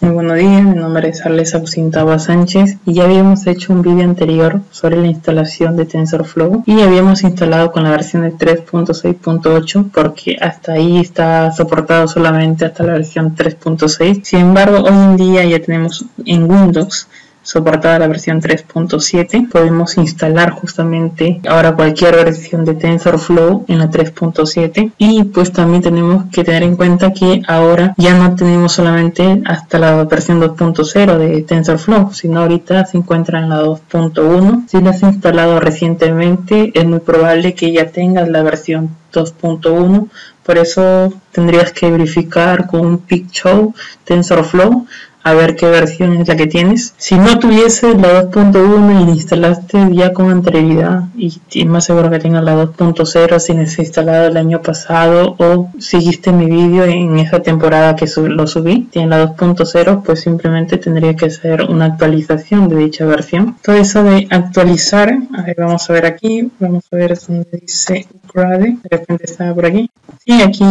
Muy buenos días, mi nombre es Arles Agustintaba Sánchez y ya habíamos hecho un vídeo anterior sobre la instalación de TensorFlow y habíamos instalado con la versión de 3.6.8 porque hasta ahí está soportado solamente hasta la versión 3.6. Sin embargo, hoy en día ya tenemos en Windows soportada la versión 3.7, podemos instalar justamente ahora cualquier versión de TensorFlow en la 3.7 y pues también tenemos que tener en cuenta que ahora ya no tenemos solamente hasta la versión 2.0 de TensorFlow, sino ahorita se encuentra en la 2.1. Si la has instalado recientemente es muy probable que ya tengas la versión 2.1, por eso tendrías que verificar con un PicShow TensorFlow a ver qué versión es la que tienes. Si no tuvieses la 2.1 y la instalaste ya con anterioridad y es más seguro que tengas la 2.0 si la has instalado el año pasado o seguiste mi vídeo en esa temporada que lo subí, tiene la 2.0, pues simplemente tendría que hacer una actualización de dicha versión. Todo eso de actualizar, a ver, vamos a ver aquí, vamos a ver donde dice upgrade, de repente está por aquí. Sí, aquí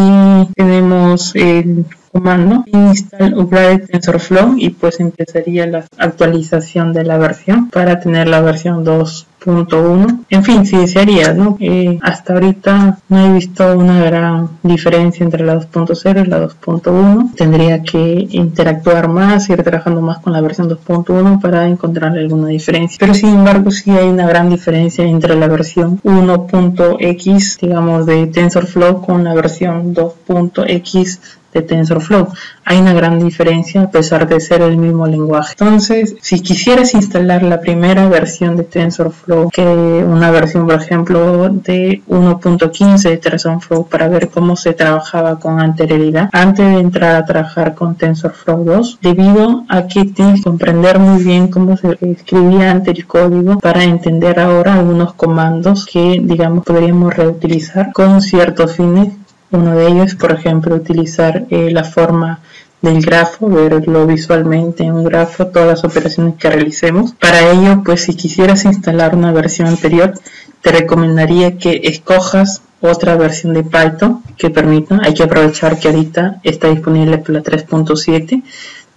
tenemos el comando install upgrade TensorFlow y pues empezaría la actualización de la versión para tener la versión 2.1. En fin, si desearías, ¿no? Hasta ahorita no he visto una gran diferencia entre la 2.0 y la 2.1. Tendría que interactuar más, ir trabajando más con la versión 2.1 para encontrar alguna diferencia. Pero sin embargo sí hay una gran diferencia entre la versión 1.x, digamos, de TensorFlow con la versión 2.x de TensorFlow. Hay una gran diferencia a pesar de ser el mismo lenguaje. Entonces, si quisieras instalar la primera versión de TensorFlow, que una versión, por ejemplo, de 1.15 de TensorFlow para ver cómo se trabajaba con anterioridad, antes de entrar a trabajar con TensorFlow 2, debido a que tienes que comprender muy bien cómo se escribía antes el código para entender ahora algunos comandos que, digamos, podríamos reutilizar con ciertos fines. Uno de ellos, por ejemplo, utilizar la forma del grafo, verlo visualmente en un grafo, todas las operaciones que realicemos. Para ello, pues si quisieras instalar una versión anterior, te recomendaría que escojas otra versión de Python que permita. Hay que aprovechar que ahorita está disponible para la 3.7.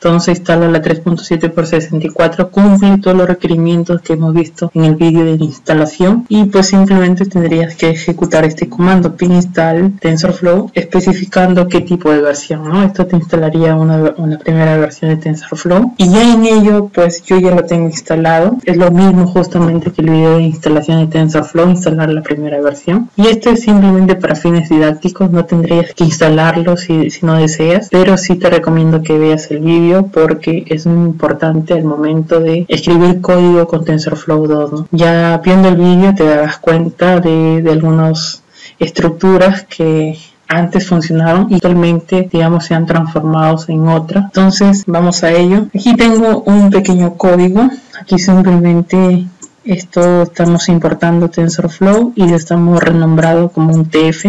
Entonces instala la 3.7 por 64, cumple todos los requerimientos que hemos visto en el vídeo de instalación y pues simplemente tendrías que ejecutar este comando pin install TensorFlow especificando qué tipo de versión, ¿no? Esto te instalaría una primera versión de TensorFlow y ya en ello pues yo ya lo tengo instalado. Es lo mismo justamente que el video de instalación de TensorFlow, instalar la primera versión, y esto es simplemente para fines didácticos, no tendrías que instalarlo si no deseas, pero sí te recomiendo que veas el vídeo porque es muy importante al momento de escribir código con TensorFlow 2, ¿no? Ya viendo el vídeo te darás cuenta de algunas estructuras que antes funcionaron y actualmente, digamos, se han transformado en otra. Entonces vamos a ello. Aquí tengo un pequeño código. Aquí simplemente estamos importando TensorFlow y lo estamos renombrado como un TF.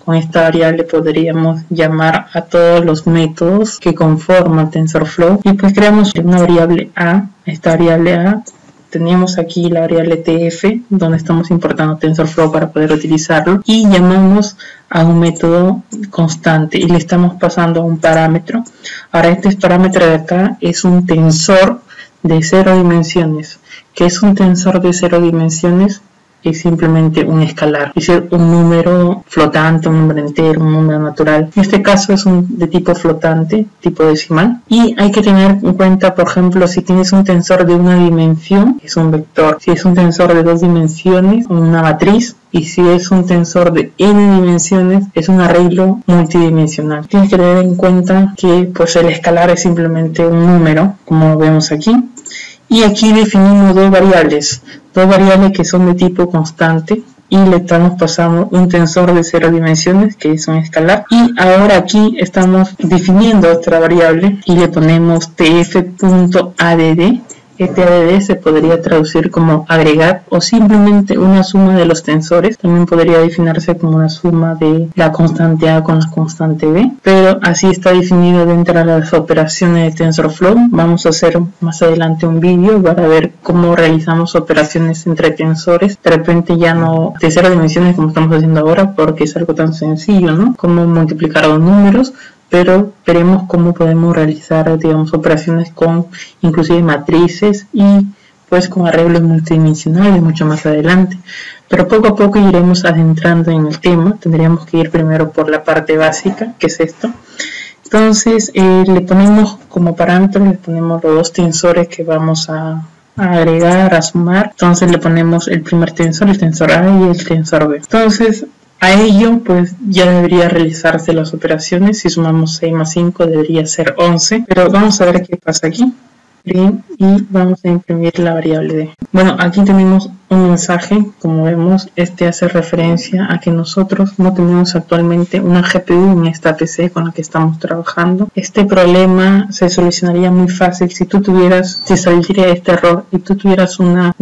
Con esta variable podríamos llamar a todos los métodos que conforman TensorFlow y pues creamos una variable A. Esta variable A, teníamos aquí la variable TF donde estamos importando TensorFlow para poder utilizarlo y llamamos a un método constante y le estamos pasando un parámetro. Ahora este parámetro de acá es un tensor de 0 dimensiones. ¿Qué es un tensor de 0 dimensiones? Es simplemente un escalar, es decir, un número flotante, un número entero, un número natural. En este caso es de tipo flotante, tipo decimal. Y hay que tener en cuenta, por ejemplo, si tienes un tensor de una dimensión, es un vector. Si es un tensor de 2 dimensiones, una matriz. Y si es un tensor de n dimensiones, es un arreglo multidimensional. Tienes que tener en cuenta que pues, el escalar es simplemente un número, como vemos aquí. Y aquí definimos dos variables que son de tipo constante y le estamos pasando un tensor de 0 dimensiones que es un escalar. Y ahora aquí estamos definiendo otra variable y le ponemos tf.add. Este add se podría traducir como agregar o simplemente una suma de los tensores. También podría definirse como una suma de la constante A con la constante B. Pero así está definido dentro de las operaciones de TensorFlow. Vamos a hacer más adelante un vídeo para ver cómo realizamos operaciones entre tensores. De repente ya no de 0 dimensiones como estamos haciendo ahora porque es algo tan sencillo, ¿no? Como multiplicar dos números. pero veremos cómo podemos realizar, digamos, operaciones con inclusive matrices y pues con arreglos multidimensionales mucho más adelante. Pero poco a poco iremos adentrando en el tema. Tendríamos que ir primero por la parte básica, que es esto. Entonces le ponemos como parámetros, le ponemos los dos tensores que vamos a agregar, a sumar. Entonces le ponemos el primer tensor, el tensor A y el tensor B. Entonces a ello pues ya debería realizarse las operaciones. Si sumamos 6 más 5 debería ser 11, pero vamos a ver qué pasa aquí. Bien, y vamos a imprimir la variable D. Bueno, aquí tenemos un mensaje, como vemos, este hace referencia a que nosotros no tenemos actualmente una GPU en esta PC con la que estamos trabajando. Este problema se solucionaría muy fácil si saldría este error y tú tuvieras una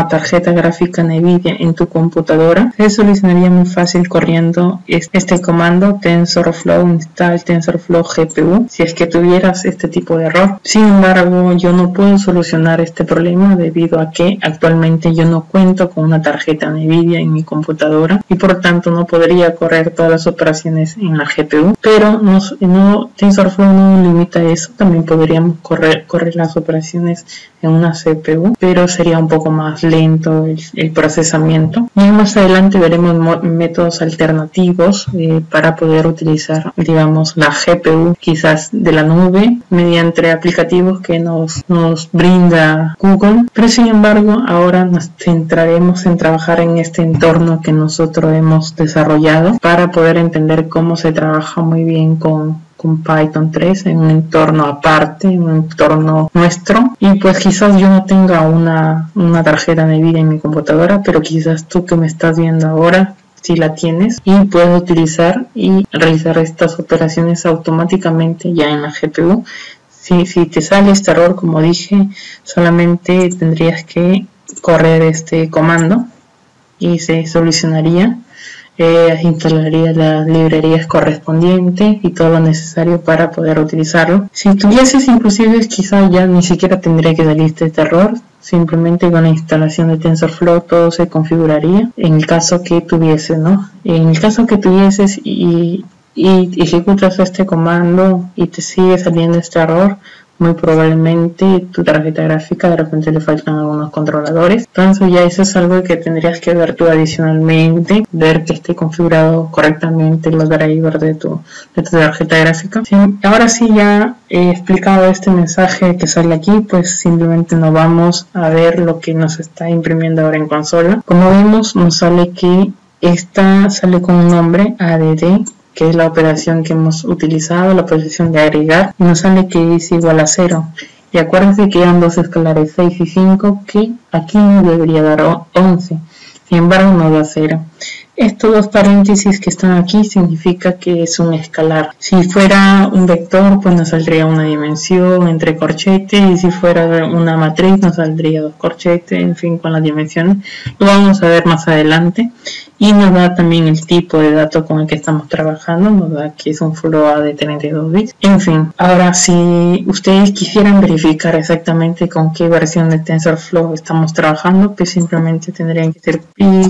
tarjeta gráfica NVIDIA en tu computadora. Se solucionaría muy fácil corriendo este comando TensorFlow install TensorFlow GPU si es que tuvieras este tipo de error. Sin embargo, yo no puedo solucionar este problema debido a que actualmente yo no cuento con una tarjeta NVIDIA en mi computadora y por tanto no podría correr todas las operaciones en la GPU, pero TensorFlow no limita eso. También podríamos correr las operaciones en una CPU, pero sería un poco más lento el procesamiento. Y más adelante veremos métodos alternativos para poder utilizar, digamos, la GPU quizás de la nube mediante aplicativos que nos brinda Google, pero sin embargo ahora nos centraremos en trabajar en este entorno que nosotros hemos desarrollado para poder entender cómo se trabaja muy bien con Python 3 en un entorno aparte, en un entorno nuestro. Y pues quizás yo no tenga una tarjeta NVIDIA en mi computadora, pero quizás tú que me estás viendo ahora si la tienes y puedes utilizar y realizar estas operaciones automáticamente ya en la GPU. Si te sale este error, como dije, solamente tendrías que correr este comando y se solucionaría. Instalaría las librerías correspondientes y todo lo necesario para poder utilizarlo. Si tuvieses inclusive, quizás ya ni siquiera tendría que salirte este error. Simplemente con la instalación de TensorFlow todo se configuraría en el caso que tuviese, ¿no? En el caso que tuvieses y ejecutas este comando y te sigue saliendo este error, muy probablemente tu tarjeta gráfica de repente le faltan algunos controladores. Entonces ya eso es algo que tendrías que ver tú adicionalmente, ver que esté configurado correctamente los drivers de tu tarjeta gráfica. Sí, ahora sí, ya he explicado este mensaje que sale aquí, pues simplemente nos vamos a ver lo que nos está imprimiendo ahora en consola. Como vemos, nos sale que esta sale con un nombre ADD, que es la operación que hemos utilizado, la operación de agregar, y nos sale que es igual a 0. Y acuérdense que eran dos escalares 6 y 5, que aquí nos debería dar 11, sin embargo nos da 0. Estos dos paréntesis que están aquí significa que es un escalar. Si fuera un vector, pues nos saldría una dimensión entre corchetes, y si fuera una matriz nos saldría 2 corchetes, en fin, con las dimensiones. Lo vamos a ver más adelante. Y nos da también el tipo de dato con el que estamos trabajando, nos da que es un float de 32 bits. En fin, ahora si ustedes quisieran verificar exactamente con qué versión de TensorFlow estamos trabajando, pues simplemente tendrían que hacer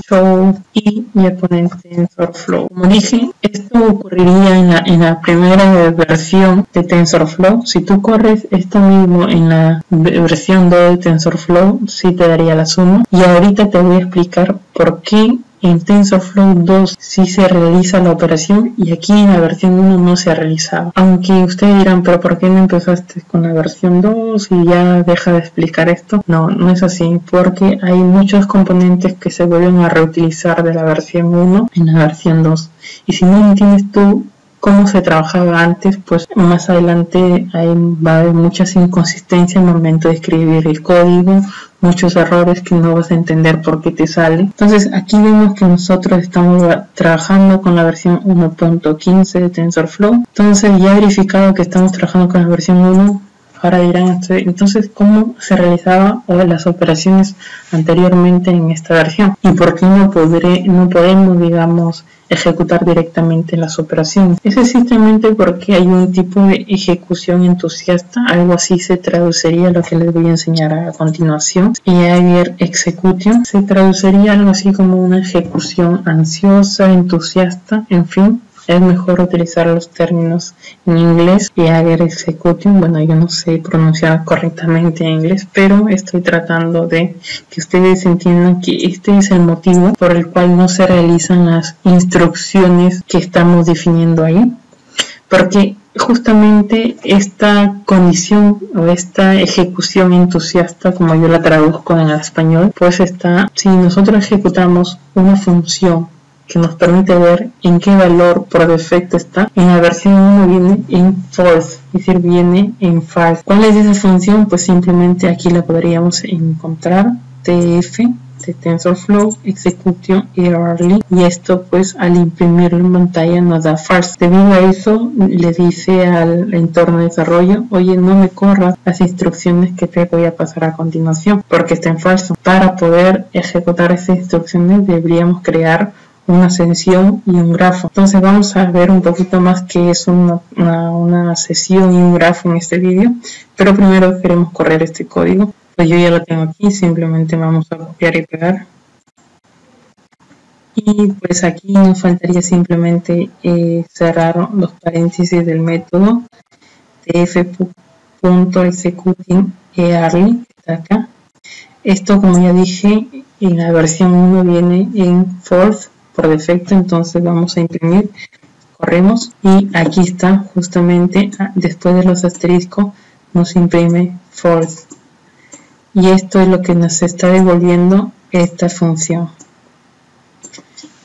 show y le ponen TensorFlow. Como dije, esto ocurriría en la primera versión de TensorFlow. Si tú corres esto mismo en la versión 2 de TensorFlow, sí te daría la suma. Y ahorita te voy a explicar por qué en TensorFlow 2 sí se realiza la operación y aquí en la versión 1 no se ha realizado. Aunque ustedes dirán, pero ¿por qué no empezaste con la versión 2 y ya deja de explicar esto? No, no es así, porque hay muchos componentes que se vuelven a reutilizar de la versión 1 en la versión 2. Y si no entiendes tú cómo se trabajaba antes, pues más adelante va a haber muchas inconsistencias en el momento de escribir el código, muchos errores que no vas a entender por qué te sale. Entonces aquí vemos que nosotros estamos trabajando con la versión 1.15 de TensorFlow. Entonces ya he verificado que estamos trabajando con la versión 1. Ahora dirán, entonces, ¿cómo se realizaban las operaciones anteriormente en esta versión? ¿Y por qué no podemos, digamos, ejecutar directamente las operaciones? Es simplemente porque hay un tipo de ejecución entusiasta, algo así se traduciría lo que les voy a enseñar a continuación. Behavior Execution se traduciría algo así como una ejecución ansiosa, entusiasta, en fin. es mejor utilizar los términos en inglés y Eager Execution. Bueno, yo no sé pronunciar correctamente en inglés, pero estoy tratando de que ustedes entiendan que este es el motivo por el cual no se realizan las instrucciones que estamos definiendo ahí, porque justamente esta condición o esta ejecución entusiasta, como yo la traduzco en el español, pues está, si nosotros ejecutamos una función que nos permite ver en qué valor por defecto está, en la versión 1 viene en false, es decir, viene en false. ¿Cuál es esa función? Pues simplemente aquí la podríamos encontrar, TF de TensorFlow Execution Early, y esto pues al imprimirlo en pantalla nos da false. Debido a eso le dice al entorno de desarrollo, oye, no me corras las instrucciones que te voy a pasar a continuación porque está en falso. Para poder ejecutar esas instrucciones deberíamos crear una sesión y un grafo. Entonces vamos a ver un poquito más qué es una sesión y un grafo en este vídeo, pero primero queremos correr este código. Pues yo ya lo tengo aquí, simplemente vamos a copiar y pegar. Y pues aquí nos faltaría simplemente cerrar los paréntesis del método tf.executing_early, que está acá. Esto, como ya dije, en la versión 1 viene en false por defecto, entonces vamos a imprimir, corremos y aquí está justamente después de los asteriscos nos imprime false. Y esto es lo que nos está devolviendo esta función.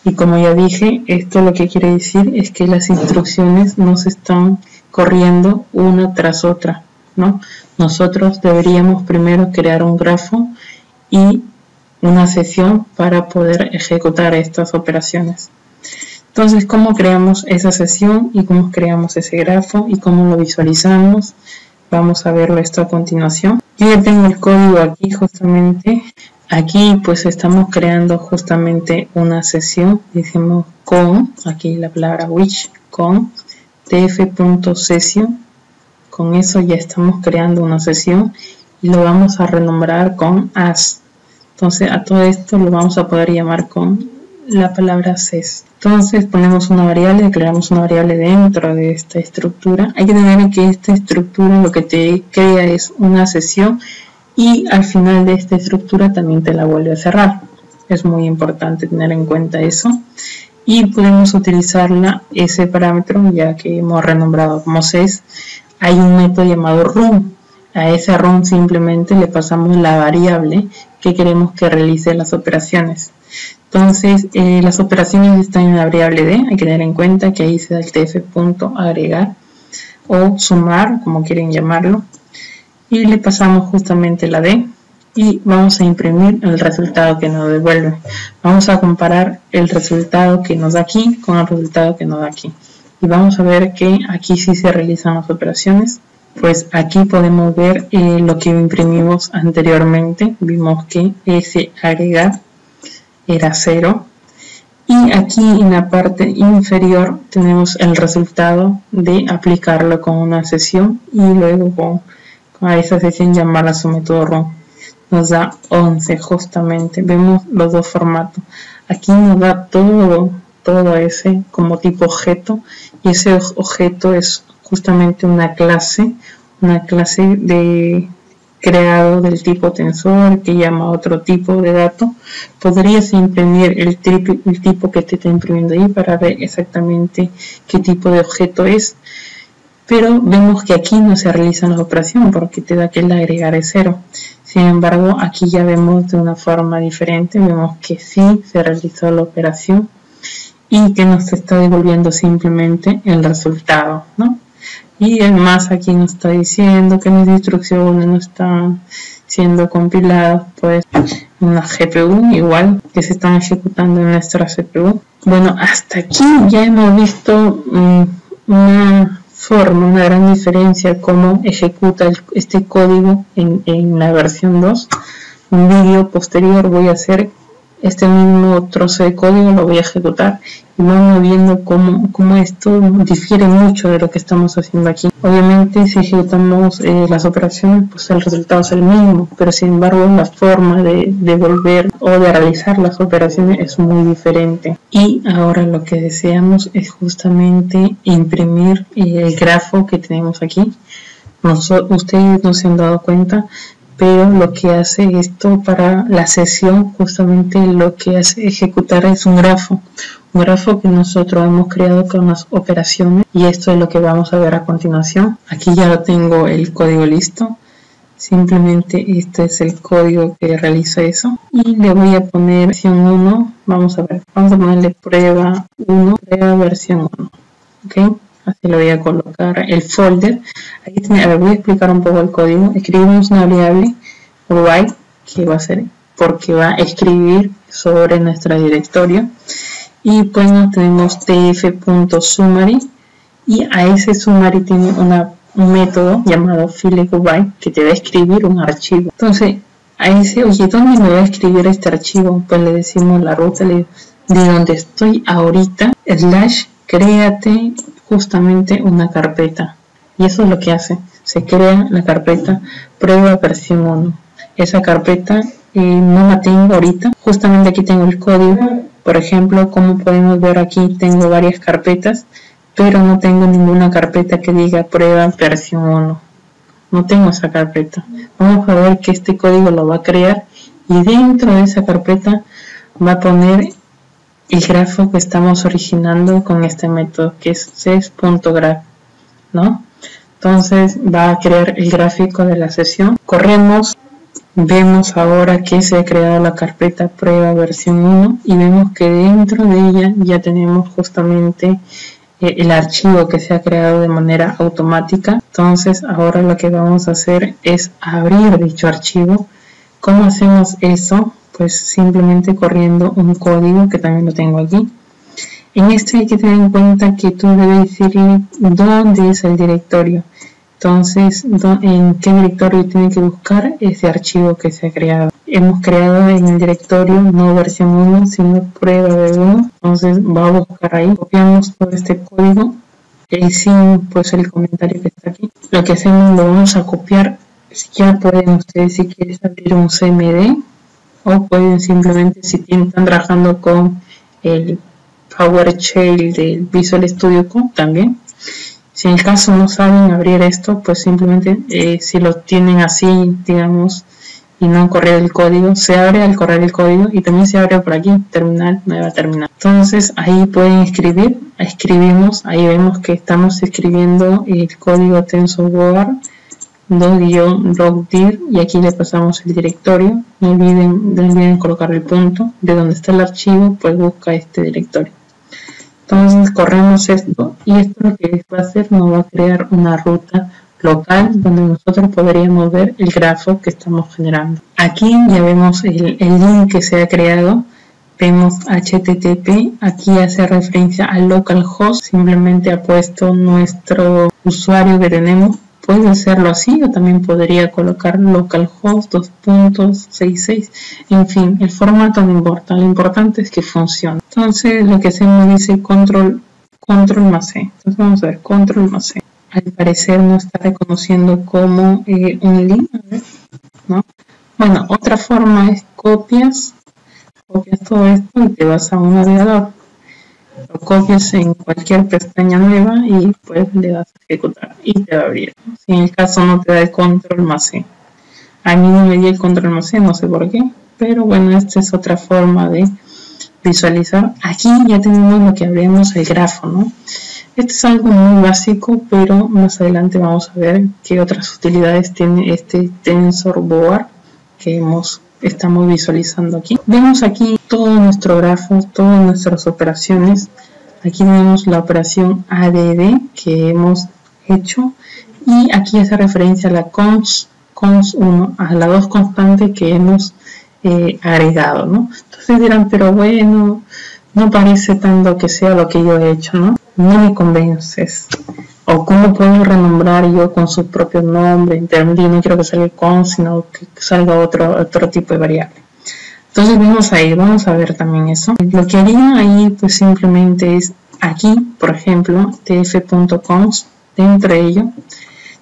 Y como ya dije, esto lo que quiere decir es que las instrucciones no se están corriendo una tras otra, ¿no? Nosotros deberíamos primero crear un grafo y una sesión para poder ejecutar estas operaciones. Entonces, ¿cómo creamos esa sesión y cómo creamos ese grafo y cómo lo visualizamos? Vamos a verlo esto a continuación. Yo ya tengo el código aquí justamente. Aquí pues estamos creando justamente una sesión. Decimos con, aquí la palabra which, con tf.session. Con eso ya estamos creando una sesión y lo vamos a renombrar con as. Entonces a todo esto lo vamos a poder llamar con la palabra ses. Entonces ponemos una variable, creamos una variable dentro de esta estructura. Hay que tener en que esta estructura lo que te crea es una sesión y al final de esta estructura también te la vuelve a cerrar. Es muy importante tener en cuenta eso. Y podemos utilizarla, ese parámetro, ya que hemos renombrado como ses. Hay un método llamado run. A ese run simplemente le pasamos la variable que queremos que realice las operaciones. Entonces, las operaciones están en la variable d. Hay que tener en cuenta que ahí se da el tf.agregar o sumar, como quieren llamarlo. Y le pasamos justamente la d y vamos a imprimir el resultado que nos devuelve. Vamos a comparar el resultado que nos da aquí con el resultado que nos da aquí. Y vamos a ver que aquí sí se realizan las operaciones. Pues aquí podemos ver lo que imprimimos anteriormente. Vimos que ese agregar era 0. Y aquí en la parte inferior tenemos el resultado de aplicarlo con una sesión y luego con a esa sesión llamarla su método run. Nos da 11 justamente. Vemos los dos formatos. Aquí nos da todo ese como tipo objeto y ese objeto es justamente una clase de creado del tipo tensor que llama a otro tipo de dato. Podrías imprimir el tipo que te está imprimiendo ahí para ver exactamente qué tipo de objeto es, pero vemos que aquí no se realiza la operación porque te da que el agregar es 0. Sin embargo, aquí ya vemos de una forma diferente, vemos que sí se realizó la operación y que nos está devolviendo simplemente el resultado, ¿no? Y además aquí nos está diciendo que las instrucciones no están siendo compiladas pues en la GPU, igual que se están ejecutando en nuestra CPU. Bueno, hasta aquí ya hemos visto una gran diferencia cómo ejecuta este código en la versión 2. Un vídeo posterior voy a hacer este mismo trozo de código lo voy a ejecutar y vamos viendo cómo esto difiere mucho de lo que estamos haciendo aquí. Obviamente si ejecutamos las operaciones, pues el resultado es el mismo, pero sin embargo la forma de devolver o de realizar las operaciones es muy diferente. Y ahora lo que deseamos es justamente imprimir el grafo que tenemos aquí. Ustedes no se han dado cuenta, pero lo que hace esto para la sesión, justamente lo que hace ejecutar es un grafo que nosotros hemos creado con las operaciones, y esto es lo que vamos a ver a continuación. Aquí ya lo tengo el código listo, simplemente este es el código que realiza eso, y le voy a poner versión 1, vamos a ponerle prueba 1, prueba versión 1, ok. Así le voy a colocar el folder. Aquí voy a explicar un poco el código. Escribimos una variable write, que va a ser porque va a escribir sobre nuestro directorio. Y pues nos tenemos tf.summary, y a ese summary tiene un método llamado fileGoByte que te va a escribir un archivo. Entonces, a ese, oye, ¿dónde me va a escribir este archivo? Pues le decimos la ruta de donde estoy ahorita, / créate justamente una carpeta, y eso es lo que hace, se crea la carpeta prueba versión 1. Esa carpeta no la tengo ahorita, justamente aquí tengo el código. Por ejemplo, como podemos ver aquí tengo varias carpetas, pero no tengo ninguna carpeta que diga prueba versión 1, no tengo esa carpeta. Vamos a ver que este código lo va a crear, y dentro de esa carpeta va a poner el grafo que estamos originando con este método, que es ses.graph, ¿no? Entonces va a crear el gráfico de la sesión. Corremos, vemos ahora que se ha creado la carpeta prueba versión 1, y vemos que dentro de ella ya tenemos justamente el archivo que se ha creado de manera automática. Entonces ahora lo que vamos a hacer es abrir dicho archivo. ¿Cómo hacemos eso? Pues simplemente corriendo un código que también lo tengo aquí. En este hay que tener en cuenta que tú debes decirle dónde es el directorio. Entonces, en qué directorio tiene que buscar ese archivo que se ha creado. Hemos creado en el directorio no versión 1, sino prueba de 1. Entonces va a buscar ahí. Copiamos todo este código sin pues el comentario que está aquí. Lo que hacemos, lo vamos a copiar. Ya pueden ustedes, si quieren, abrir un CMD, o pueden simplemente, si están trabajando con el PowerShell del Visual Studio Code también. Si en el caso no saben abrir esto, pues simplemente si lo tienen así, digamos, y no correr el código, se abre al correr el código, y también se abre por aquí, terminal, nueva terminal. Entonces ahí pueden escribir, escribimos, ahí vemos que estamos escribiendo el código TensorBoard do-logdir, y aquí le pasamos el directorio. No olviden colocar el punto de donde está el archivo, pues busca este directorio. Entonces corremos esto, y esto lo que va a hacer, nos va a crear una ruta local donde nosotros podríamos ver el grafo que estamos generando. Aquí ya vemos el link que se ha creado, vemos HTTP, aquí hace referencia al localhost, simplemente ha puesto nuestro usuario que tenemos. Puede hacerlo así, o también podría colocar localhost 2.66. En fin, el formato no importa, lo importante es que funcione. Entonces lo que hacemos dice control más C. Entonces vamos a ver control más C. Al parecer no está reconociendo como un link, ¿no? Bueno, otra forma es copias todo esto y te vas a un navegador. Lo copias en cualquier pestaña nueva y pues le das a ejecutar y te va a abrir. Si en el caso no te da el control más C, a mí no me dio el control más C, no sé por qué, pero bueno, esta es otra forma de visualizar. Aquí ya tenemos lo que abrimos el grafo, ¿no? Este es algo muy básico, pero más adelante vamos a ver qué otras utilidades tiene este TensorBoard que estamos visualizando aquí. Vemos aquí todo nuestro grafo, todas nuestras operaciones. Aquí tenemos la operación ADD que hemos hecho, y aquí hace referencia a la cons1, a la 2 constante que hemos agregado, ¿no? Entonces dirán, pero bueno, no parece tanto que sea lo que yo he hecho, ¿no? No me convences. O cómo puedo renombrar yo con su propio nombre, no quiero que salga con, sino que salga otro tipo de variable. Entonces vamos a ver también eso. Lo que haría ahí pues simplemente es aquí, por ejemplo, tf.const, dentro de ello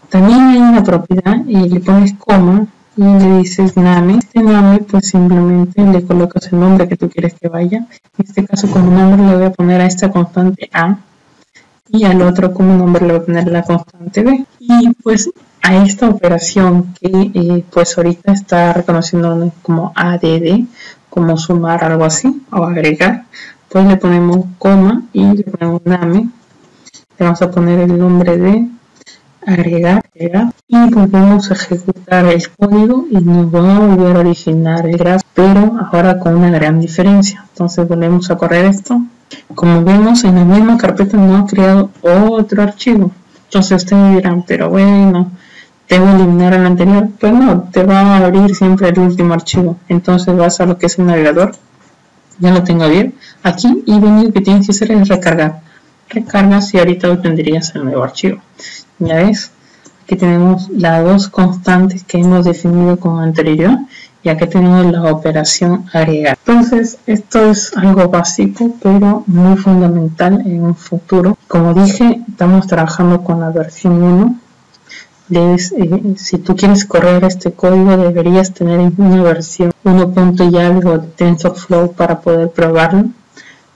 también hay una propiedad y le pones coma y le dices name. Este name pues simplemente le colocas el nombre que tú quieres que vaya. En este caso como nombre le voy a poner a esta constante a y al otro como nombre le voy a poner la constante b. Y pues a esta operación que pues ahorita está reconociendo como add, como sumar algo así o agregar, pues le ponemos coma y le ponemos name. Le vamos a poner el nombre de agregar y volvemos a ejecutar el código y nos va a volver a originar el grafo, pero ahora con una gran diferencia. Entonces volvemos a correr esto. Como vemos, en la misma carpeta nos ha creado otro archivo. Entonces ustedes dirán, pero bueno, ¿debo eliminar el anterior? Pues no, te va a abrir siempre el último archivo. Entonces vas a lo que es el navegador, ya lo tengo abierto aquí, y lo único que tienes que hacer es recargar. Recargas y ahorita obtendrías el nuevo archivo. Ya ves, aquí tenemos las dos constantes que hemos definido con anterioridad y aquí tenemos la operación agregar. Entonces esto es algo básico pero muy fundamental en un futuro. Como dije, estamos trabajando con la versión 1. Si tú quieres correr este código deberías tener una versión 1. y algo de TensorFlow para poder probarlo.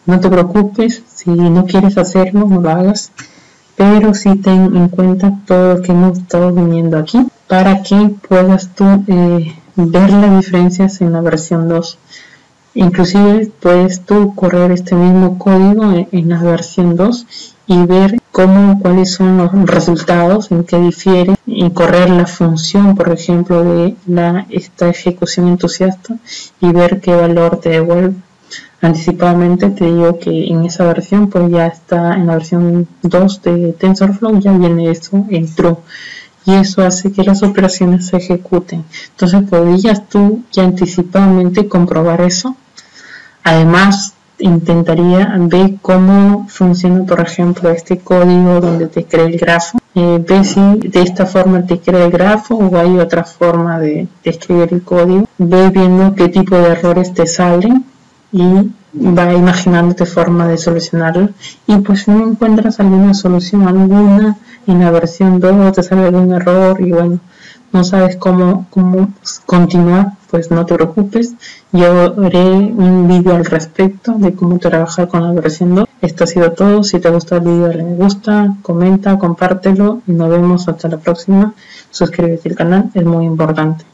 No te preocupes, si no quieres hacerlo no lo hagas, pero sí ten en cuenta todo lo que hemos estado viendo aquí para que puedas tú ver las diferencias en la versión 2. Inclusive puedes tú correr este mismo código en la versión 2 y ver cuáles son los resultados, en qué difiere, y correr la función, por ejemplo, de esta ejecución entusiasta y ver qué valor te devuelve. Anticipadamente te digo que en esa versión pues ya está, en la versión 2 de TensorFlow ya viene eso en true y eso hace que las operaciones se ejecuten. Entonces podrías tú ya anticipadamente comprobar eso. Además intentaría ver cómo funciona, por ejemplo, este código donde te crea el grafo. Ve si de esta forma te crea el grafo o hay otra forma de escribir el código. Ve viendo qué tipo de errores te salen y va imaginándote forma de solucionarlo, y pues si no encuentras alguna solución alguna en la versión 2 te sale algún error y bueno, no sabes cómo continuar, pues no te preocupes, yo haré un vídeo al respecto de cómo trabajar con la versión 2. Esto ha sido todo. Si te gustó el vídeo dale me gusta, comenta, compártelo y nos vemos hasta la próxima. Suscríbete al canal, es muy importante.